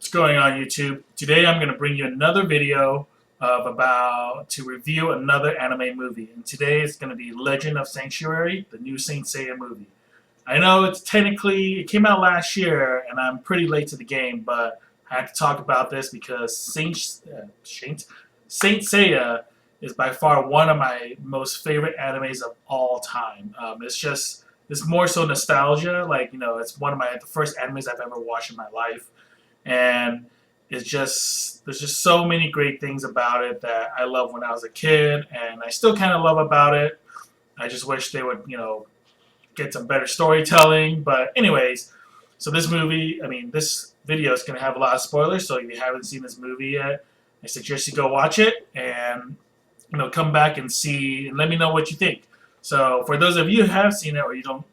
What's going on, YouTube? Today I'm going to bring you another video to review another anime movie. And today it's going to be Legend of Sanctuary, the new Saint Seiya movie. I know it came out last year and I'm pretty late to the game, but I had to talk about this because Saint Seiya is by far one of my most favorite animes of all time. It's more so nostalgia. It's one of the first animes I've ever watched in my life. And there's just so many great things about it that I loved when I was a kid, and I still kind of love about it. I just wish they would, get some better storytelling. But anyways, so this video is going to have a lot of spoilers, so if you haven't seen this movie yet, I suggest you go watch it and, come back and let me know what you think. So for those of you who have seen it or you don't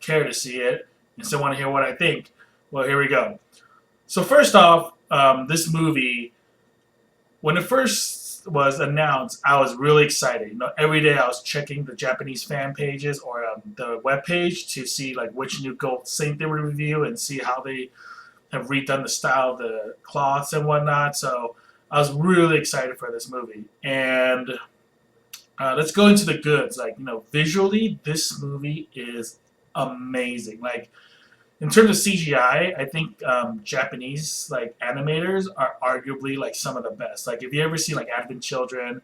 care to see it and still want to hear what I think, well, here we go. So first off, this movie, when it first was announced, I was really excited. Every day I was checking the Japanese fan pages or the web page to see which new Gold Saint they would review and see how they have redone the style of the cloths and whatnot. So I was really excited for this movie. And let's go into the goods. Visually, this movie is amazing. In terms of CGI, I think Japanese animators are arguably some of the best. If you ever see Advent Children,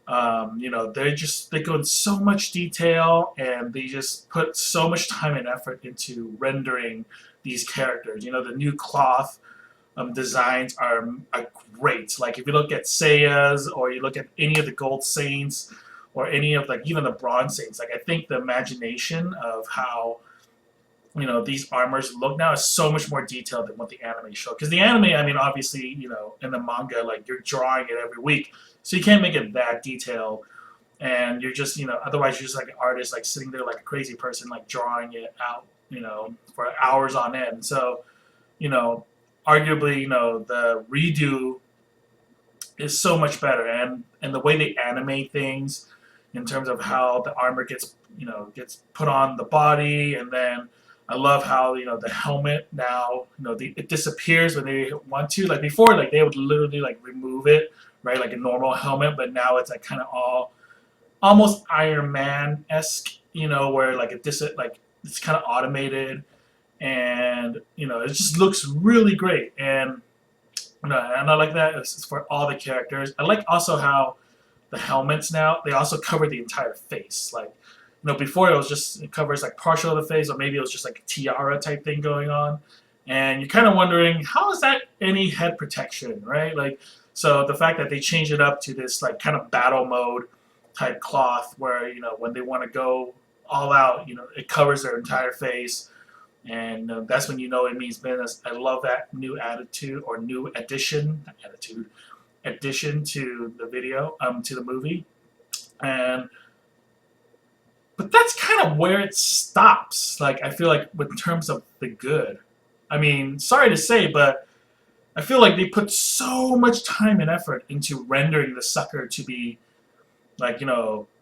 they go in so much detail and they just put so much time and effort into rendering these characters. The new cloth designs are great. If you look at Seiya's or you look at any of the Gold Saints or any of even the Bronze Saints, I think the imagination of how these armors look now is so much more detailed than what the anime show. Because the anime, obviously, in the manga, you're drawing it every week, so you can't make it that detailed. And you're just, otherwise you're just an artist, sitting there like a crazy person, drawing it out, for hours on end. So, arguably, the redo is so much better, and the way they animate things, in terms of how the armor gets put on the body, and then I love how the helmet now it disappears when they want to. Before, they would literally remove it, right, like a normal helmet, but now it's kind of almost Iron Man-esque, where it's kind of automated, and it just looks really great. And and I like that it's for all the characters. I like also how the helmets now, they also cover the entire face. Before it covers partial of the face, or maybe it was just a tiara type thing going on. And you're kind of wondering, how is that any head protection, right? So the fact that they changed it up to this kind of battle mode type cloth where, when they want to go all out, it covers their entire face. And that's when it means business. I love that new attitude or new addition to the video, to the movie. But that's kind of where it stops. I feel in terms of the good. Sorry to say, but I feel they put so much time and effort into rendering the sucker to be,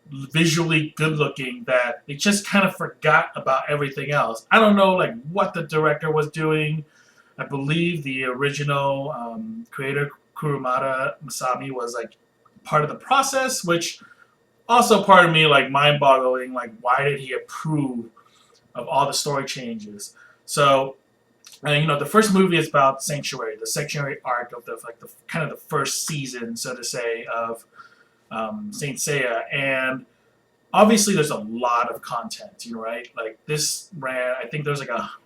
visually good looking that they just kind of forgot about everything else. I don't know, what the director was doing. I believe the original creator, Kurumada Masami, was, part of the process, which also part of me mind-boggling, why did he approve of all the story changes? So, the first movie is about Sanctuary, the Sanctuary arc of the kind of the first season, so to say, of Saint Seiya. And obviously there's a lot of content, right? This ran, I think there's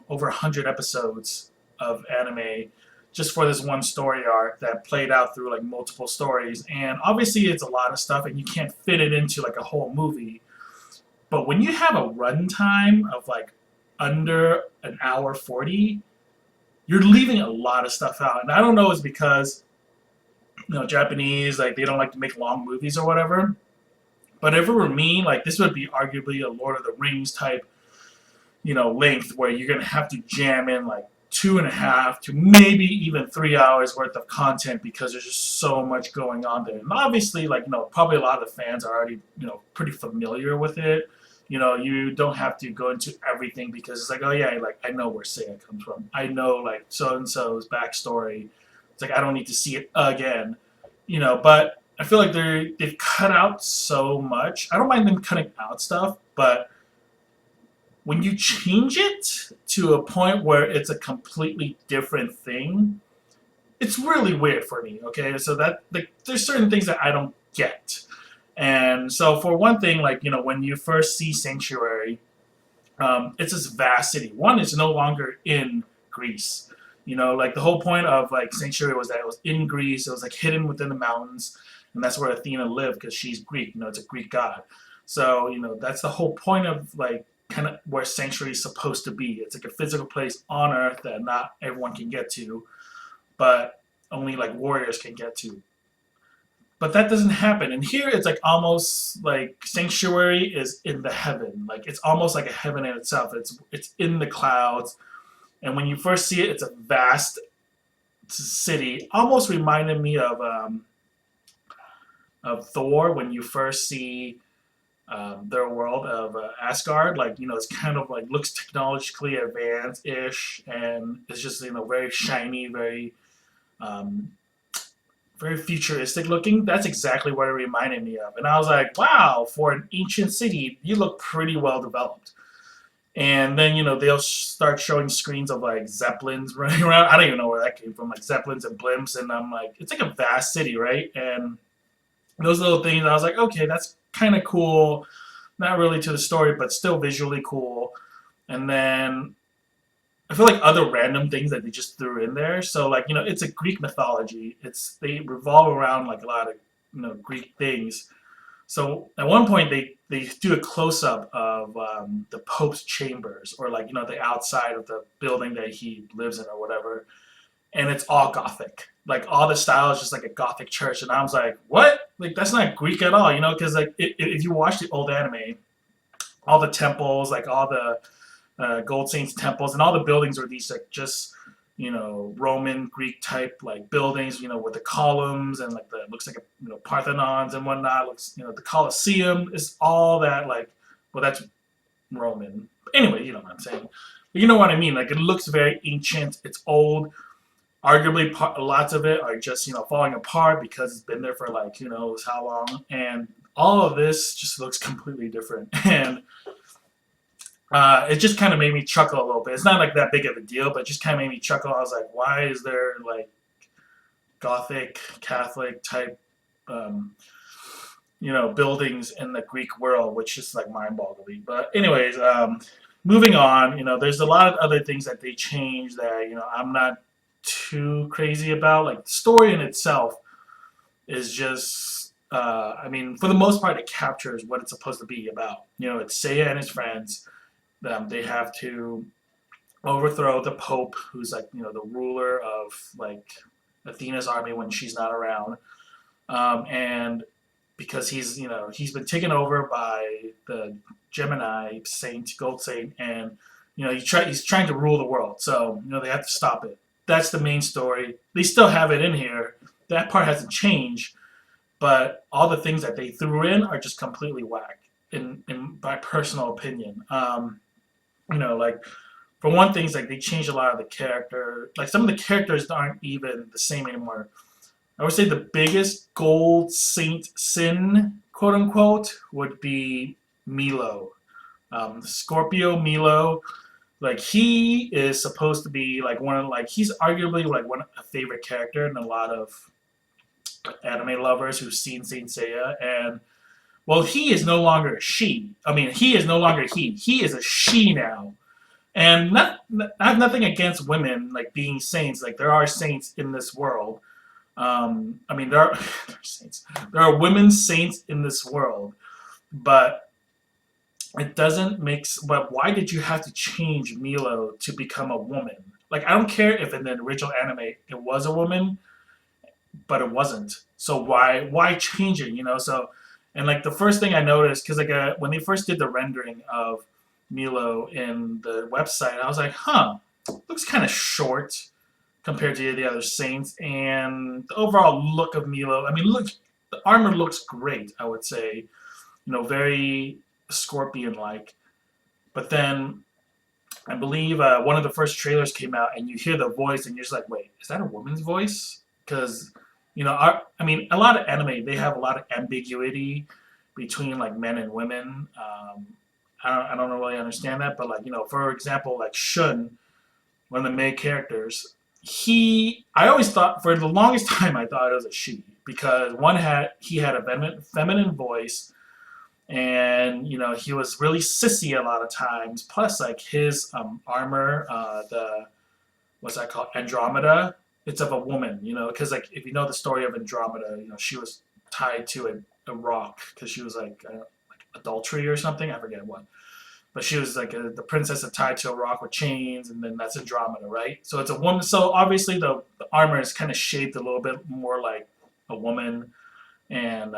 over 100 episodes of anime just for this one story arc that played out through multiple stories. And obviously it's a lot of stuff and you can't fit it into a whole movie. But when you have a runtime of under an hour 40, you're leaving a lot of stuff out. And I don't know, it's because Japanese, they don't like to make long movies or whatever. But if it were me, this would be arguably a Lord of the Rings type length, where you're gonna have to jam in 2.5 to maybe even 3 hours worth of content, because there's just so much going on there. And obviously, probably a lot of the fans are already, pretty familiar with it. You don't have to go into everything, because it's oh yeah, I know where Seiya comes from. I know so and so's backstory. It's like I don't need to see it again, But I feel like they've cut out so much. I don't mind them cutting out stuff, but when you change it to a point where it's a completely different thing, it's really weird for me. Okay, so that like there's certain things that I don't get, and so for one thing, like when you first see Sanctuary, it's this vast city. One, it's no longer in Greece. Like the whole point of like Sanctuary was that it was in Greece. It was like hidden within the mountains, and that's where Athena lived because she's Greek. It's a Greek god. So that's the whole point of like kind of where Sanctuary is supposed to be. It's like a physical place on Earth that not everyone can get to, but only like warriors can get to. But that doesn't happen. And here it's like almost like Sanctuary is in the heaven. Like it's almost like a heaven in itself. It's in the clouds. And when you first see it, it's a vast city. Almost reminded me of Thor when you first see their world of Asgard. Like it's kind of like looks technologically advanced ish, and it's just very shiny, um, very futuristic looking. That's exactly what it reminded me of. And I was like, wow, for an ancient city, you look pretty well developed. And then, they'll start showing screens of like Zeppelins running around. I don't even know where that came from, like Zeppelins and blimps. And I'm like, it's like a vast city, right? And those little things, I was like, okay, that's kind of cool. Not really to the story, but still visually cool. And then I feel like other random things that they just threw in there. So like it's a Greek mythology. They revolve around like a lot of Greek things. So at one point they do a close up of the Pope's chambers, or like the outside of the building that he lives in or whatever, and it's all Gothic. Like all the style is just like a Gothic church, and I was like, what? Like that's not Greek at all, Because like if you watch the old anime, all the temples, like all the Gold Saints temples, and all the buildings are these like just Roman Greek type like buildings, with the columns and like the looks like Parthenons and whatnot. Looks the Colosseum is all that like, well that's Roman. Anyway, you know what I'm saying. But you know what I mean. Like it looks very ancient. It's old. Arguably, lots of it are just falling apart because it's been there for like who knows how long, and all of this just looks completely different. And it just kind of made me chuckle a little bit. It's not like that big of a deal, but it just kind of made me chuckle. I was like, why is there like Gothic, Catholic type, buildings in the Greek world, which is like mind-boggling. But anyways, moving on, there's a lot of other things that they changed that, I'm not too crazy about. Like the story in itself is just, I mean, for the most part, it captures what it's supposed to be about. It's Seiya and his friends. They have to overthrow the Pope, who's like the ruler of like Athena's army when she's not around, and because he's been taken over by the Gemini Saint, Gold Saint, and he's trying to rule the world. So they have to stop it. That's the main story. They still have it in here. That part hasn't changed, but all the things that they threw in are just completely whack. In my personal opinion. Like for one thing, like they changed a lot of the character. Like some of the characters aren't even the same anymore. I would say the biggest Gold Saint sin, quote unquote, would be Milo. Scorpio Milo. Like he is supposed to be like he's arguably like a favorite character in a lot of anime lovers who've seen Saint Seiya, and well, he is no longer a she. I mean, he is no longer he. He is a she now. And I have nothing against women like being saints. Like there are saints in this world. I mean, there are saints. There are women saints in this world, but it doesn't make. But why did you have to change Milo to become a woman? Like I don't care if in the original anime it was a woman, but it wasn't. So why change it? So. And like the first thing I noticed, because like when they first did the rendering of Milo in the website, I was like, huh, looks kind of short compared to the other saints, and the overall look of Milo. I mean, look, the armor looks great. I would say, very Scorpion-like. But then I believe one of the first trailers came out, and you hear the voice, and you're just like, wait, is that a woman's voice? because I mean, a lot of anime they have a lot of ambiguity between like men and women. I don't really understand that, but like for example, like Shun, one of the main characters, I always thought for the longest time I thought it was a she because he had a feminine voice, and he was really sissy a lot of times. Plus, like his armor, the what's that called, Andromeda. It's of a woman, because like if you know the story of Andromeda, she was tied to a rock because she was like adultery or something. I forget what. But she was like the princess is tied to a rock with chains, and then that's Andromeda, right? So it's a woman. So obviously the armor is kind of shaped a little bit more like a woman, and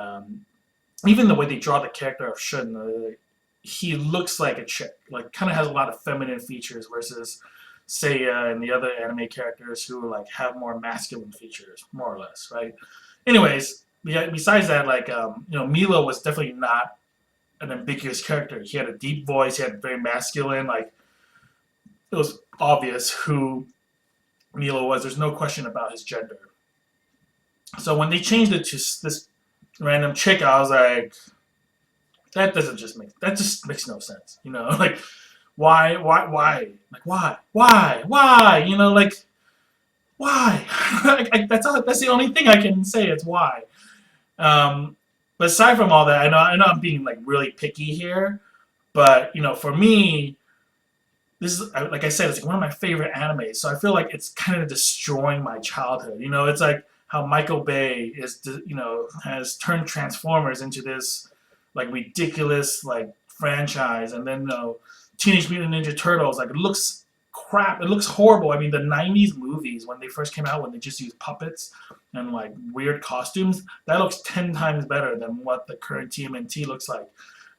even the way they draw the character of Shun, he looks like a chick, like kind of has a lot of feminine features versus Seiya and the other anime characters who like have more masculine features, more or less, right? Anyways, besides that, like Milo was definitely not an ambiguous character. He had a deep voice. He had very masculine. Like it was obvious who Milo was. There's no question about his gender. So when they changed it to this random chick, I was like, that just makes no sense. Like why, like why? Like why? That's the only thing I can say. It's why. But aside from all that, I know I'm being like really picky here, but for me, this is like I said, it's like one of my favorite animes. So I feel like it's kind of destroying my childhood. It's like how Michael Bay has turned Transformers into this like ridiculous like franchise, and then Teenage Mutant Ninja Turtles, like it looks crap. It looks horrible. I mean, the '90s movies when they first came out, when they just used puppets and like weird costumes, that looks 10 times better than what the current TMNT looks like.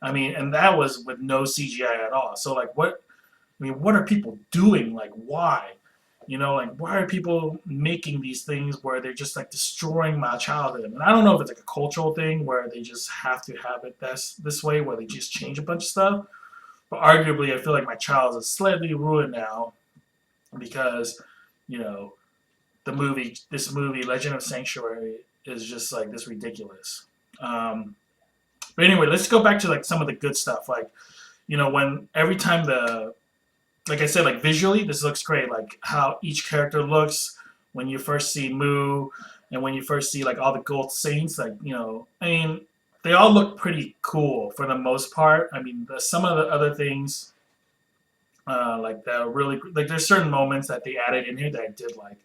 I mean, and that was with no CGI at all. So like, what are people doing? Like, why? Like why are people making these things where they're just like destroying my childhood? And I don't know if it's like a cultural thing where they just have to have it this way, where they just change a bunch of stuff. But arguably, I feel like my childhood is slightly ruined now because, you know, this movie, Legend of Sanctuary, is just like this ridiculous. But anyway, let's go back to like some of the good stuff. Like, when every time like I said, like visually, this looks great. Like how each character looks when you first see Moo, and when you first see like all the Gold Saints. Like, I mean, they all look pretty cool for the most part. I mean, some of the other things, like that are really like there's certain moments that they added in here that I did like,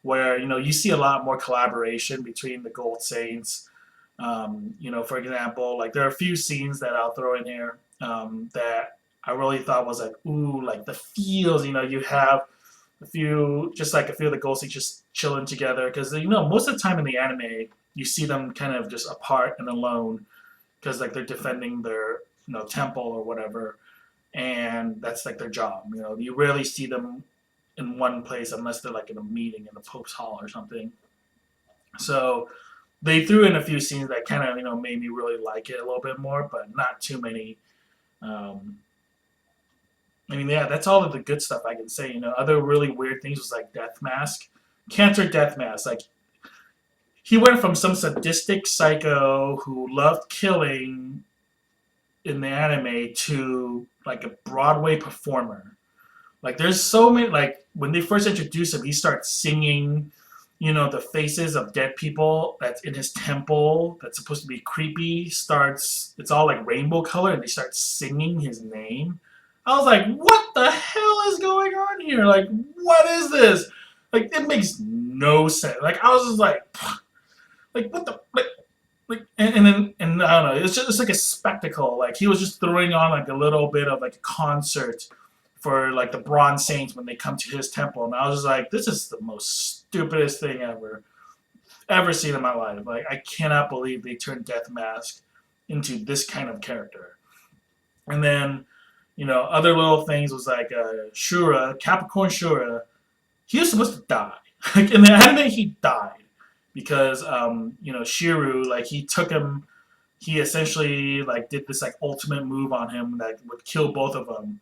where you see a lot more collaboration between the Gold Saints. For example, like there are a few scenes that I'll throw in here that I really thought was like, ooh, like the feels. You have a few of the Gold Saints just chilling together because most of the time in the anime you see them kind of just apart and alone because like they're defending their temple or whatever, and that's like their job. You rarely see them in one place unless they're like in a meeting in the Pope's Hall or something. So they threw in a few scenes that kind of made me really like it a little bit more, but not too many. I mean, yeah, that's all of the good stuff I can say. Other really weird things was like Death Mask, Cancer Death Mask. Like he went from some sadistic psycho who loved killing in the anime to like a Broadway performer. Like there's so many. Like when they first introduced him, he starts singing the faces of dead people that's in his temple that's supposed to be creepy. It's all like rainbow color, and they start singing his name. I was like, what the hell is going on here? Like, what is this? Like, it makes no sense. Like, I was just like what the, and then, and I don't know, it's like a spectacle. Like, he was just throwing on like a little bit of like a concert for like the Bronze Saints when they come to his temple. And I was just like, this is the most stupidest thing ever seen in my life. Like, I cannot believe they turned Death Mask into this kind of character. And then, other little things was like Shura, Capricorn Shura. He was supposed to die. Like in the anime, he died because Shiru, like he took him. He essentially like did this like ultimate move on him that would kill both of them,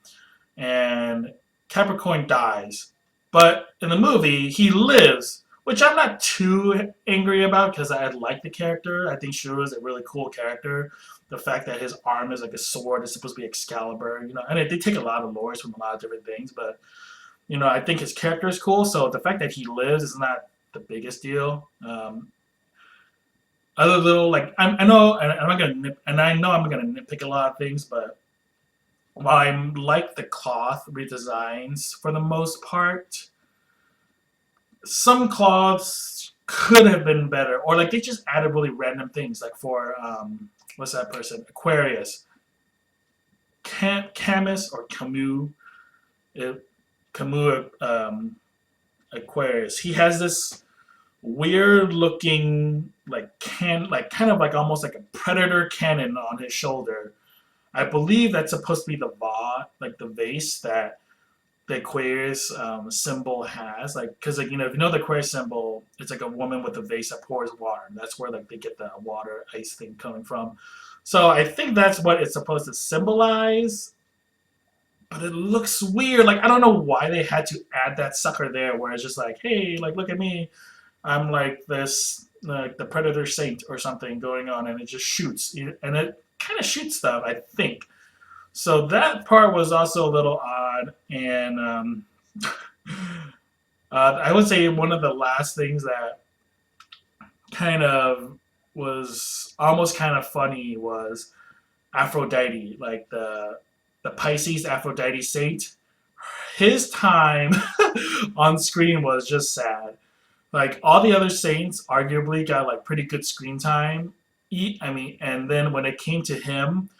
and Capricorn dies. But in the movie, he lives which I'm not too angry about because I like the character. I think Shuro is a really cool character. The fact that his arm is like a sword is supposed to be Excalibur, and they take a lot of lores from a lot of different things, but I think his character is cool. So the fact that he lives is not the biggest deal. Other little like I know, and I'm not gonna and I know I'm gonna nitpick a lot of things, but while I like the cloth redesigns for the most part, some cloths could have been better, or like they just added really random things. Like for what's that person? Aquarius, Camus or Camus, it, Camus Aquarius. He has this weird looking like kind of like almost like a predator cannon on his shoulder. I believe that's supposed to be the like the vase that the Aquarius symbol has, like, because like if you know the Aquarius symbol, it's like a woman with a vase that pours water. And that's where like they get the water ice thing coming from. So I think that's what it's supposed to symbolize, but it looks weird. Like I don't know why they had to add that sucker there, where it's just like, hey, like look at me, I'm like this, like the Predator Saint or something going on, and it just shoots, and it kind of shoots stuff, I think. So that part was also a little odd, and I would say one of the last things that kind of was almost kind of funny was Aphrodite, like the Pisces Aphrodite saint. His time on screen was just sad. Like all the other saints, arguably got like pretty good screen time. I mean, and then when it came to him,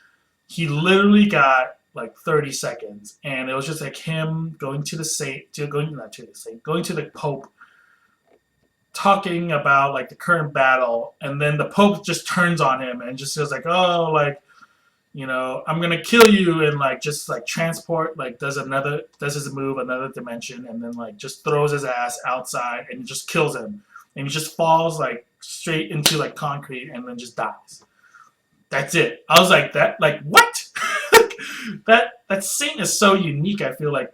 he literally got like 30 seconds, and it was just like him going to the saint, to going not to the saint, going to the Pope, talking about like the current battle, and then the Pope just turns on him and just feels like, oh, like I'm gonna kill you, and like just like transport, like does his move another dimension, and then like just throws his ass outside and just kills him, and he just falls like straight into like concrete and then just dies. That's it. I was like that, like what? that saint is so unique. I feel like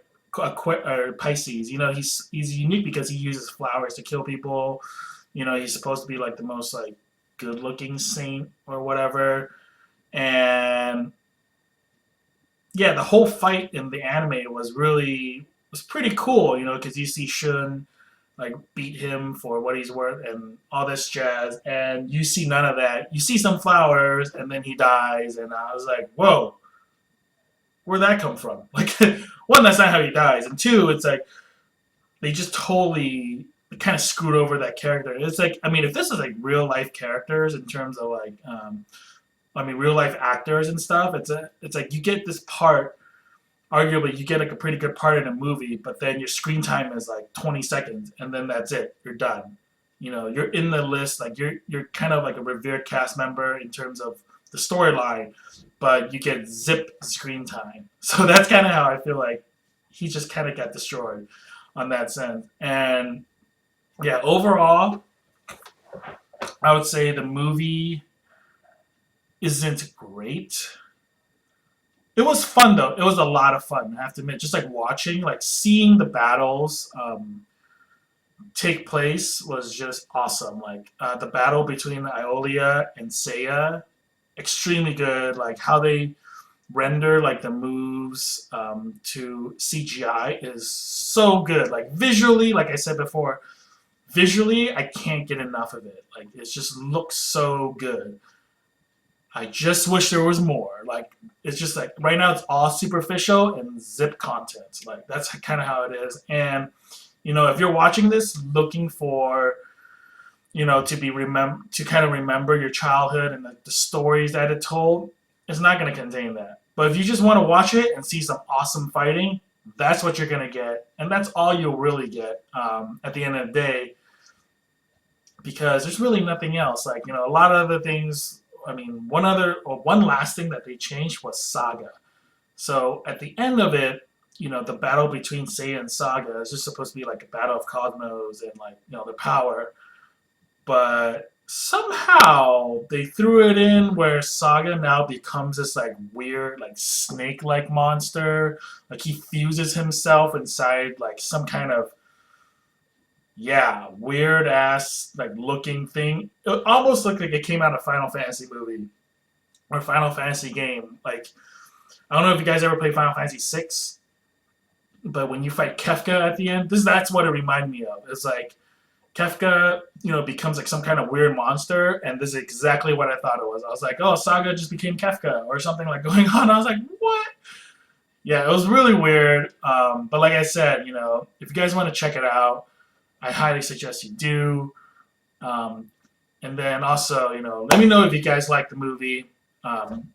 Pisces. He's unique because he uses flowers to kill people. He's supposed to be like the most like good looking saint or whatever. And yeah, the whole fight in the anime was pretty cool, because you see Shun like beat him for what he's worth and all this jazz, and you see none of that. You see some flowers, and then he dies, and I was like, whoa, where'd that come from? Like, one, that's not how he dies, and two, it's like they just totally kind of screwed over that character. It's like, I mean, if this is like real life characters in terms of like real life actors and stuff. It's like you get this part. Arguably, you get like a pretty good part in a movie, but then your screen time is like 20 seconds, and then that's it. You're done. You're in the list. Like you're kind of like a revered cast member in terms of the storyline, but you get zip screen time. So that's kind of how I feel like he just kind of got destroyed on that sense. And yeah, overall, I would say the movie isn't great. It was fun though. It was a lot of fun. I have to admit, just like watching, like seeing the battles take place was just awesome. Like the battle between Iolia and Seiya, extremely good. Like how they render like the moves to CGI is so good. Like visually, like I said before, visually I can't get enough of it. Like it just looks so good. I just wish there was more. Like it's just like right now it's all superficial and zip content. Like that's kind of how it is. And if you're watching this looking for to kind of remember your childhood and the stories that it told, it's not going to contain that. But if you just want to watch it and see some awesome fighting, that's what you're going to get, and that's all you'll really get at the end of the day, because there's really nothing else. Like a lot of other things. I mean, one last thing that they changed was Saga. So at the end of it, the battle between Seiya and Saga is just supposed to be like a battle of cosmos and like the power. But somehow they threw it in where Saga now becomes this like weird like snake-like monster. Like he fuses himself inside like some kind of yeah, weird ass like looking thing. It almost looked like it came out of Final Fantasy movie or Final Fantasy game. Like I don't know if you guys ever played Final Fantasy 6, but when you fight Kefka at the end, that's what it reminded me of. It's like Kefka, becomes like some kind of weird monster, and this is exactly what I thought it was. I was like, oh, Saga just became Kefka or something like going on. I was like, what? Yeah, it was really weird. But like I said, if you guys want to check it out, I highly suggest you do. Um, and then also, let me know if you guys like the movie. Um,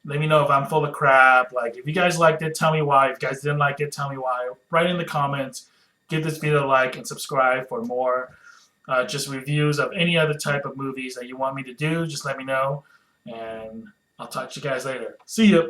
Let me know if I'm full of crap. Like, if you guys liked it, tell me why. If you guys didn't like it, tell me why. Write in the comments. Give this video a like and subscribe for more just reviews of any other type of movies that you want me to do. Just let me know. And I'll talk to you guys later. See ya.